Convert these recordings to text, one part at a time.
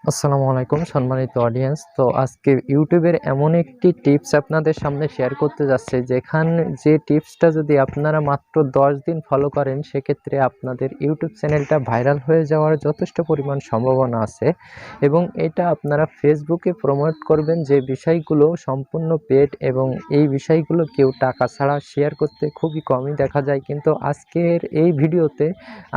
আসসালামু আলাইকুম সম্মানিত অডিয়েন্স। তো আজকে ইউটিউবের এমন একটি টিপস আপনাদের সামনে শেয়ার করতে যাচ্ছি, যে টিপসটা যদি আপনারা মাত্র 10 দিন ফলো করেন সেক্ষেত্রে আপনাদের ইউটিউব চ্যানেলটা ভাইরাল হয়ে যাওয়ার যথেষ্ট পরিমাণ সম্ভাবনা আছে। এবং এটা আপনারা ফেসবুকে প্রমোট করবেন, যে বিষয়গুলো সম্পূর্ণ পেড এবং এই বিষয়গুলো কেউ টাকা ছাড়া শেয়ার করতে খুবই কমই দেখা যায়। কিন্তু আজকের এই ভিডিওতে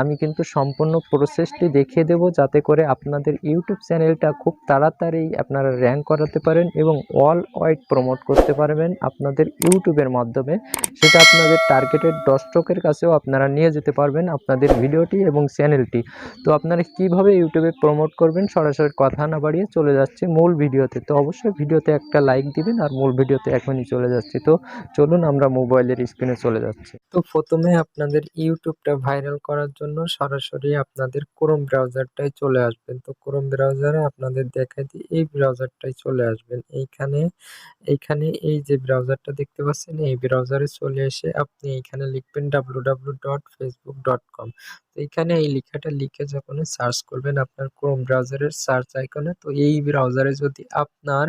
আমি কিন্তু সম্পূর্ণ প্রসেসটি দেখিয়ে দেব, যাতে করে আপনাদের ইউটিউব চ্যানেলটা খুব তাড়াতাড়ি আপনারা র্যাঙ্ক করাতে পারেন এবং অল ওয়াইড প্রমোট করতে পারবেন আপনাদের ইউটিউবের মাধ্যমে। সেটা আপনাদের টার্গেটেড দর্শকের কাছেও আপনারা নিয়ে যেতে পারবেন আপনাদের ভিডিওটি এবং চ্যানেলটি। তো আপনারা কিভাবে ইউটিউবে প্রমোট করবেন, সরাসরি কথা না বাড়িয়ে চলে যাচ্ছে মূল ভিডিওতে। তো অবশ্যই ভিডিওতে একটা লাইক দিবেন, আর মূল ভিডিওতে এখনই চলে যাচ্ছি। তো চলুন আমরা মোবাইলের স্ক্রিনে চলে যাচ্ছি। তো প্রথমে আপনাদের ইউটিউবটা ভাইরাল করার জন্য সরাসরি আপনাদের ক্রোম ব্রাউজারটাই চলে আসবেন। তো ক্রোম ব্রাউজারে আপনাদের দেখাই দিই, এই ব্রাউজারটাই চলে আসবেন। এইখানে এই যে ব্রাউজারটা দেখতে পাচ্ছেন, এই ব্রাউজারে চলে এসে আপনি এইখানে লিখবেন www.facebook.com। তো এইখানে এই লেখাটা লিখে যখন সার্চ করবেন আপনার ক্রোম ব্রাউজারের সার্চ আইকনে, তো এই ব্রাউজারে যদি আপনার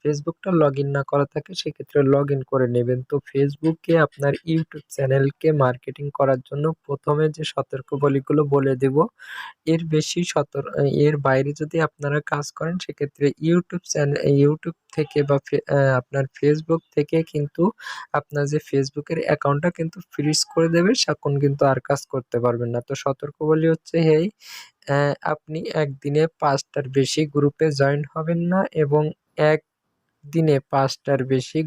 ফেসবুকটা লগইন না করা থাকে সেক্ষেত্রে লগইন করে নেবেন। তো ফেসবুকে আপনার ইউটিউব চ্যানেলকে মার্কেটিং করার জন্য প্রথমে যে সতর্কবাণীগুলো বলে দেব, এর বাইরে যদি আপনারা কাজ করেন সেক্ষেত্রে ইউটিউব থেকে বা আপনার ফেসবুক থেকে কিন্তু আপনার যে ফেসবুকের অ্যাকাউন্টটা কিন্তু ফ্রিজ করে দেবে, তখন কিন্তু আর কাজ করতে পারবেন না। তো সতর্কবাণী হচ্ছে এই, আপনি একদিনে 5টার বেশি গ্রুপে জয়েন হবেন না এবং দিনে 5টার বেশি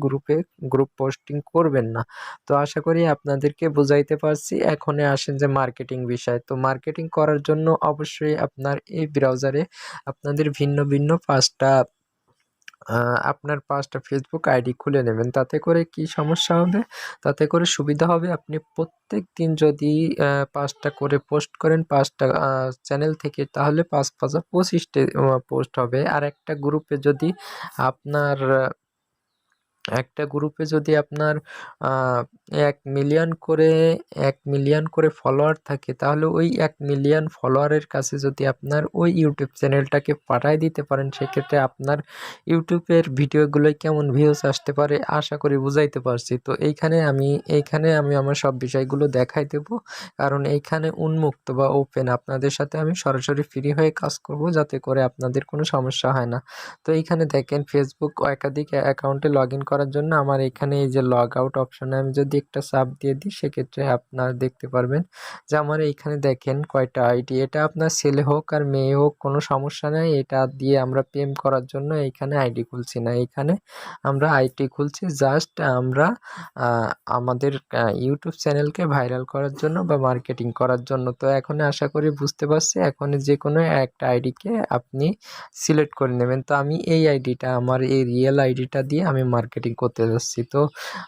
গ্রুপ পোস্টিং করবেন না। তো আশা করি আপনাদেরকে বুঝাইতে পারছি। এখন আসেন যে মার্কেটিং বিষয়। তো মার্কেটিং করার জন্য অবশ্যই আপনার এই ব্রাউজারে আপনাদের ভিন্ন ভিন্ন 5টা ফেসবুক আইডি খুলে নেবেন। তাতে করে কি সমস্যা হবে? তাতে করে সুবিধা হবে, আপনি প্রত্যেকদিন যদি 5টা করে পোস্ট করেন 5টা চ্যানেল থেকে, তাহলে 5 5 25টে পোস্ট হবে। আর আপনার একটা গ্রুপে যদি আপনার আ ১ মিলিয়ন করে ১ মিলিয়ন করে ফলোয়ার থাকে, তাহলে ওই ১ মিলিয়ন ফলোয়ারের কাছে যদি আপনার ওই ইউটিউব চ্যানেলটাকে পাঠায় দিতে পারেন, সেক্ষেত্রে আপনার ইউটিউবের ভিডিওগুলোয় কেমন ভিউজ আসতে পারে আশা করি বুঝাইতে পারছি। তো এইখানে আমি আমার সব বিষয়গুলো দেখাই দেব। কারণ এইখানে উন্মুক্ত বা ওপেন, আপনাদের সাথে আমি সরাসরি ফ্রি হয়ে কাজ করব, যাতে করে আপনাদের কোনো সমস্যা হয় না। তো এইখানে দেখেন ফেসবুক একাধিক অ্যাকাউন্টে লগইন করার জন্য আমার এখানে এই যে লগ আউট অপশনে আমি যদি একটা চাপ দিয়ে দিই, সেক্ষেত্রে আপনারা দেখতে পারবেন যে আমার এইখানে দেখেন কয়টা আইডি। এটা আপনার ছেলে হোক আর মেয়ে হোক কোনো সমস্যা নেই, এটা দিয়ে আমরা প্রেম করার জন্য এইখানে আইডি খুলছি না। এইখানে আমরা আইডি খুলছি জাস্ট আমরা আমাদের ইউটিউব চ্যানেলকে ভাইরাল করার জন্য বা মার্কেটিং করার জন্য। তো এখন আশা করি বুঝতে পারছি। এখন যে কোনো একটা আইডিকে আপনি সিলেক্ট করে নেবেন। তো আমি এই আইডিটা, আমার এই রিয়েল আইডিটা দিয়ে আমি মার্কেটিং করতে যাচ্ছি। তো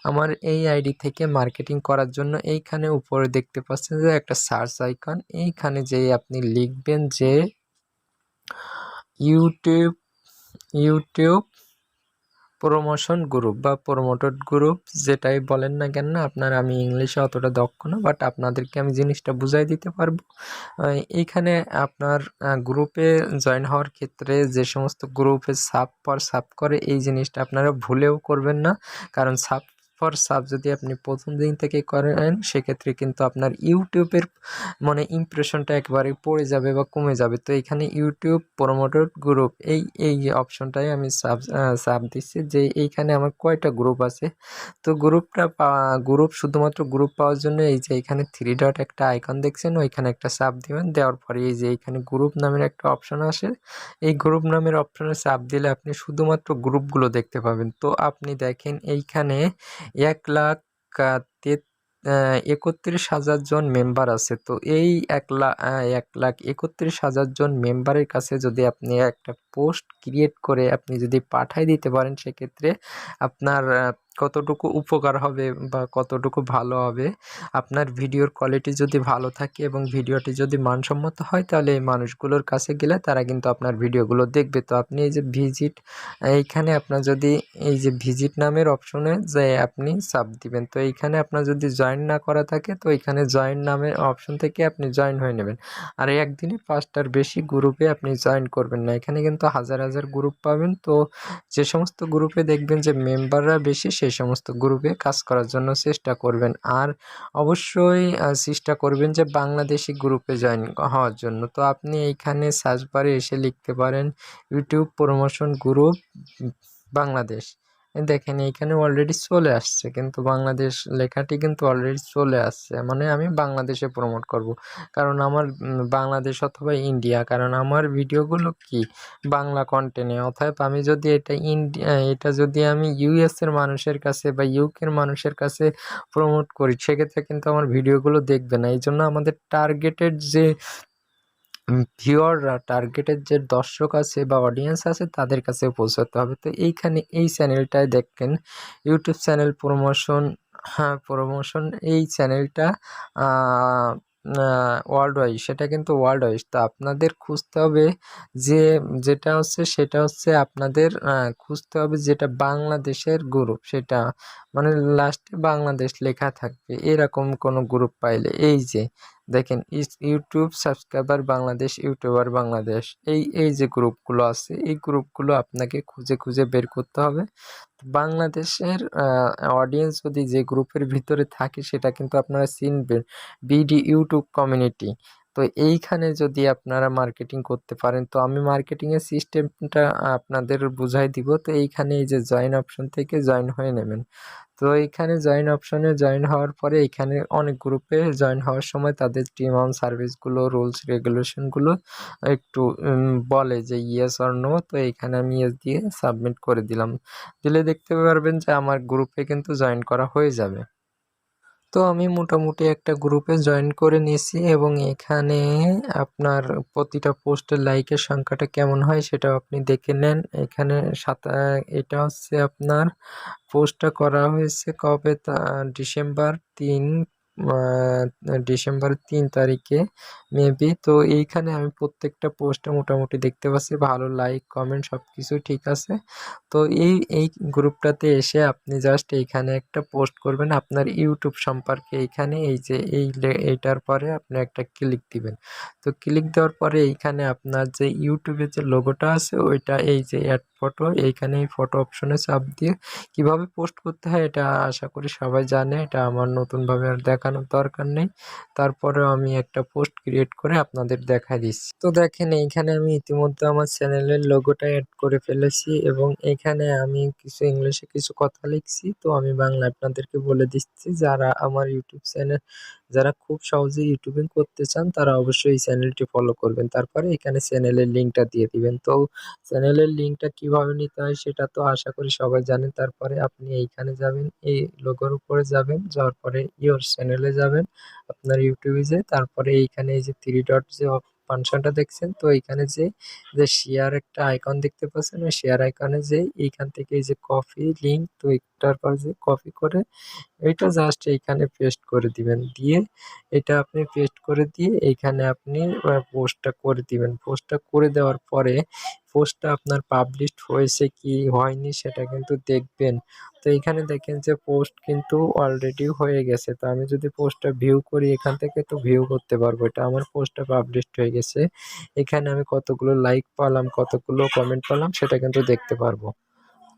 আমার এই আইডি থেকে মার্কেটিং করার জন্য এইখানে উপরে দেখতে পাচ্ছেন যে একটা সার্চ আইকন, এইখানে যেয়ে আপনি লিখবেন যে ইউটিউব ইউটিউব প্রমোশন গ্রুপ বা প্রমোটেড গ্রুপ, যেটাই বলেন না কেন আপনারা। আমি ইংলিশে অতটা দক্ষ না, বাট আপনাদেরকে আমি জিনিসটা বুঝাই দিতে পারবো। এইখানে আপনার গ্রুপে জয়েন হওয়ার ক্ষেত্রে যে সমস্ত গ্রুপে সাব করে, এই জিনিসটা আপনারা ভুলেও করবেন না। কারণ সাব যদি আপনি প্রথম দিন থেকে করেন, সেক্ষেত্রে কিন্তু আপনার ইউটিউবের মানে ইমপ্রেশনটা একেবারে পড়ে যাবে বা কমে যাবে। তো এখানে ইউটিউব প্রমোটেড গ্রুপ, এই অপশনটাই আমি সাব দিচ্ছি যে এইখানে আমার কয়টা গ্রুপ আছে। তো গ্রুপ শুধুমাত্র গ্রুপ পাওয়ার জন্য এই যে এখানে 3 ডট একটা আইকন দেখছেন, ওইখানে একটা চাপ দিবেন। দেওয়ার পরে এই যে এইখানে গ্রুপ নামের একটা অপশন আসে, এই গ্রুপ নামের অপশনে চাপ দিলে আপনি শুধুমাত্র গ্রুপগুলো দেখতে পাবেন। তো আপনি দেখেন এইখানে 1,31,000 জন মেম্বার আছে। তো এই 1,31,000 জন মেম্বারের কাছে যদি আপনি একটা পোস্ট ক্রিয়েট করে আপনি যদি পাঠায় দিতে পারেন, সেক্ষেত্রে আপনার কতটুকু উপকার হবে বা কতটুকু ভালো হবে। আপনার ভিডিওর কোয়ালিটি যদি ভালো থাকে এবং ভিডিওটি যদি মানসম্মত হয়, তাহলে এই মানুষগুলোর কাছে গেলে তারা কিন্তু আপনার ভিডিওগুলো দেখবে। তো আপনি এই যে ভিজিট, এইখানে আপনার যদি এই যে ভিজিট নামের অপশনে যে আপনি চাপ দিবেন, তো এইখানে আপনার যদি জয়েন না করা থাকে, তো এইখানে জয়েন নামের অপশন থেকে আপনি জয়েন হয়ে নেবেন। আর একদিনে 5টার বেশি গ্রুপে আপনি জয়েন করবেন না। এখানে কিন্তু হাজার হাজার গ্রুপ পাবেন। তো যে সমস্ত গ্রুপে দেখবেন যে মেম্বাররা বেশি, সেই সমস্ত গ্রুপে কাজ করার জন্য চেষ্টা করবেন। আর অবশ্যই চেষ্টা করবেন যে বাংলাদেশি গ্রুপে জয়েন হওয়ার জন্য। তো আপনি এইখানে সার্চ বারে এসে লিখতে পারেন ইউটিউব প্রমোশন গ্রুপ বাংলাদেশ। দেখেন এইখানে অলরেডি চলে আসছে, কিন্তু বাংলাদেশ লেখাটি কিন্তু অলরেডি চলে আসছে, মানে আমি বাংলাদেশে প্রমোট করব। কারণ আমার বাংলাদেশ অথবা ইন্ডিয়া, কারণ আমার ভিডিওগুলো কি বাংলা কন্টেন্টে। অতএব আমি যদি এটা যদি আমি ইউএস এর মানুষের কাছে বা ইউকের মানুষের কাছে প্রমোট করি, সেক্ষেত্রে কিন্তু আমার ভিডিওগুলো দেখবে না। এই জন্য আমাদের টার্গেটেড যে ভিউয়াররা, টার্গেটের যে দর্শক আছে বা অডিয়েন্স আছে, তাদের কাছে পৌঁছাতে হবে। তো এইখানে এই চ্যানেলটায় দেখেন ইউটিউব চ্যানেল প্রমোশন, হ্যাঁ প্রমোশন, এই চ্যানেলটা ওয়ার্ল্ড ওয়াইজ, সেটা কিন্তু ওয়ার্ল্ড ওয়াইজ। তো আপনাদের খুঁজতে হবে যে যেটা হচ্ছে, সেটা হচ্ছে আপনাদের খুঁজতে হবে যেটা বাংলাদেশের গ্রুপ, সেটা মানে লাস্টে বাংলাদেশ লেখা থাকবে এরকম কোনো গ্রুপ পাইলে, এই যে দেখেন YouTube subscriber Bangladesh, YouTuber Bangladesh, এই যে গ্রুপগুলো আছে, এই গ্রুপগুলো আপনাকে খুঁজে খুঁজে বের করতে হবে। বাংলাদেশের অডিয়েন্স যদি যে গ্রুপের ভিতরে থাকে, সেটা কিন্তু আপনারা চিনবেন, বিডি ইউটিউব কমিউনিটি। তো এইখানে যদি আপনারা মার্কেটিং করতে পারেন, তো আমি মার্কেটিংয়ের সিস্টেমটা আপনাদের বুঝাই দিব। তো এইখানে এই যে জয়েন অপশন থেকে জয়েন হয়ে নেবেন। তো এইখানে জয়েন অপশনে জয়েন হওয়ার পরে এখানে অনেক গ্রুপে জয়েন হওয়ার সময় তাদের টিম অন সার্ভিসগুলো, রুলস রেগুলেশনগুলো একটু বলে যে ইয়েস অর নো। তো এইখানে আমি ইয়েস দিয়ে সাবমিট করে দিলাম, দিলে দেখতে পারবেন যে আমার গ্রুপে কিন্তু জয়েন করা হয়ে যাবে। তো আমি মোটামুটি একটা গ্রুপে জয়েন করে নিয়েছি, এবং এখানে আপনার প্রতিটা পোস্টের লাইকের সংখ্যাটা কেমন হয় সেটাও আপনি দেখে নেন। এখানে এটা হচ্ছে আপনার পোস্টটা করা হয়েছে কবে, ডিসেম্বর 3 তারিখে মেবি। তো এইখানে আমি প্রত্যেকটা পোস্টে মোটামুটি দেখতে পাচ্ছি ভালো লাইক কমেন্ট সব কিছু ঠিক আছে। তো এই গ্রুপটাতে এসে আপনি জাস্ট এইখানে একটা পোস্ট করবেন আপনার ইউটিউব সম্পর্কে। এইখানে এই যে এইটার পরে আপনি একটা ক্লিক দিবেন। তো ক্লিক দেওয়ার পরে এইখানে আপনার যে ইউটিউবের যে লোগোটা আছে, ওইটা এই যে অ্যাড ফটো, এইখানে এই ফটো অপশনে চাপ দিয়ে কিভাবে পোস্ট করতে হয় এটা আশা করি সবাই জানে, এটা আমার নতুনভাবে আর দেখানোর দরকার নেই। তারপরেও আমি একটা পোস্ট ক্রিয়েট করে আপনাদের দেখা দিচ্ছি। তো দেখেন এইখানে আমি ইতিমধ্যে আমার চ্যানেলের লোগোটা অ্যাড করে ফেলেছি, এবং এখানে আমি কিছু ইংলিশে কিছু কথা লিখছি। তো আমি বাংলা আপনাদেরকে বলে দিচ্ছি, যারা আমার ইউটিউব চ্যানেল, যারা খুব সহজে ইউটিউবিং করতে চান, তারা অবশ্যই এই চ্যানেলটি ফলো করবেন। তারপরে এখানে চ্যানেলের লিঙ্কটা দিয়ে দিবেন। তো চ্যানেলের লিঙ্কটা কিভাবে নিতে হয় সেটা তো আশা করি সবাই জানেন। তারপরে আপনি এইখানে যাবেন, এই লোগোর উপরে যাবেন, যাওয়ার পরে ইওর চ্যানেলে যাবেন আপনার ইউটিউবে, যে তারপরে এইখানে এই যে 3 ডট যে ফাংশনটা দেখছেন, তো এইখানে যে শেয়ার একটা আইকন দেখতে পাচ্ছেন, ওই শেয়ার আইকনে যে এইখান থেকে এই যে কপি লিঙ্ক, তো একটার পর যে কপি করে এটা জাস্ট এইখানে পেস্ট করে দিবেন। দিয়ে এটা আপনি পেস্ট করে দিয়ে এইখানে আপনি পোস্টটা করে দিবেন। পোস্টটা করে দেওয়ার পরে পোস্টটা আপনার পাবলিশড হয়েছে কি হয়নি সেটা কিন্তু দেখবেন। তো এইখানে দেখেন যে পোস্ট কিন্তু অলরেডি হয়ে গেছে। তো আমি যদি পোস্টটা ভিউ করি এখান থেকে, তো ভিউ করতে পারবো, এটা আমার পোস্টটা পাবলিশড হয়ে গেছে। এখানে আমি কতগুলো লাইক পেলাম, কতগুলো কমেন্ট পেলাম সেটা কিন্তু দেখতে পারবো।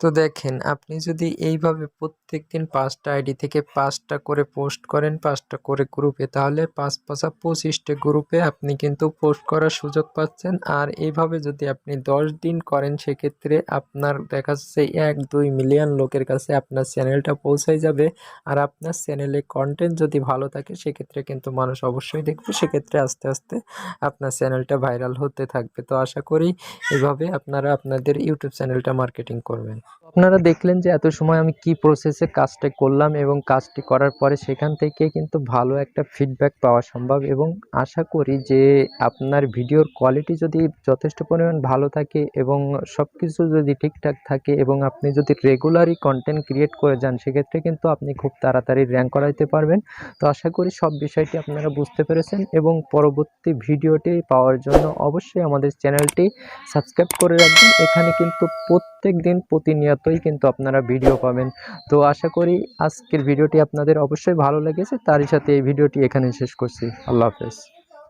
তো দেখেন আপনি যদি এইভাবে প্রত্যেকদিন 5টা আইডি থেকে 5টা করে পোস্ট করেন, 5টা করে গ্রুপে, তাহলে 5×5 = 25টা গ্রুপে আপনি কিন্তু পোস্ট করার সুযোগ পাচ্ছেন। আর এইভাবে যদি আপনি 10 দিন করেন, সেক্ষেত্রে আপনার দেখা যাচ্ছে 1-2 মিলিয়ন লোকের কাছে আপনার চ্যানেলটা পৌঁছায় যাবে। আর আপনার চ্যানেলে কন্টেন্ট যদি ভালো থাকে, সেক্ষেত্রে কিন্তু মানুষ অবশ্যই দেখবে, সেক্ষেত্রে আস্তে আস্তে আপনার চ্যানেলটা ভাইরাল হতে থাকবে। তো আশা করি এভাবে আপনারা আপনাদের ইউটিউব চ্যানেলটা মার্কেটিং করবেন। আপনারা দেখলেন যে এত সময় আমি কি প্রসেসে কাজটা করলাম এবং কাজটি করার পরে সেখান থেকে কিন্তু ভালো একটা ফিডব্যাক পাওয়া সম্ভব, এবং আশা করি যে আপনার ভিডিওর কোয়ালিটি যদি যথেষ্ট পরিমাণ ভালো থাকে এবং সব কিছু যদি ঠিকঠাক থাকে এবং আপনি যদি রেগুলারই কন্টেন্ট ক্রিয়েট করে যান, সেক্ষেত্রে কিন্তু আপনি খুব তাড়াতাড়ি র্যাঙ্ক করাইতে পারবেন। তো আশা করি সব বিষয়টি আপনারা বুঝতে পেরেছেন, এবং পরবর্তী ভিডিওটি পাওয়ার জন্য অবশ্যই আমাদের চ্যানেলটি সাবস্ক্রাইব করে রাখবেন। এখানে কিন্তু প্রত্যেক দিন প্রতিনিয়তই কিন্তু আপনারা ভিডিও পাবেন। তো আশা করি আজকের ভিডিওটি আপনাদের অবশ্যই ভালো লেগেছে। তারই সাথে এই ভিডিওটি এখানে শেষ করছি। আল্লাহ হাফেজ।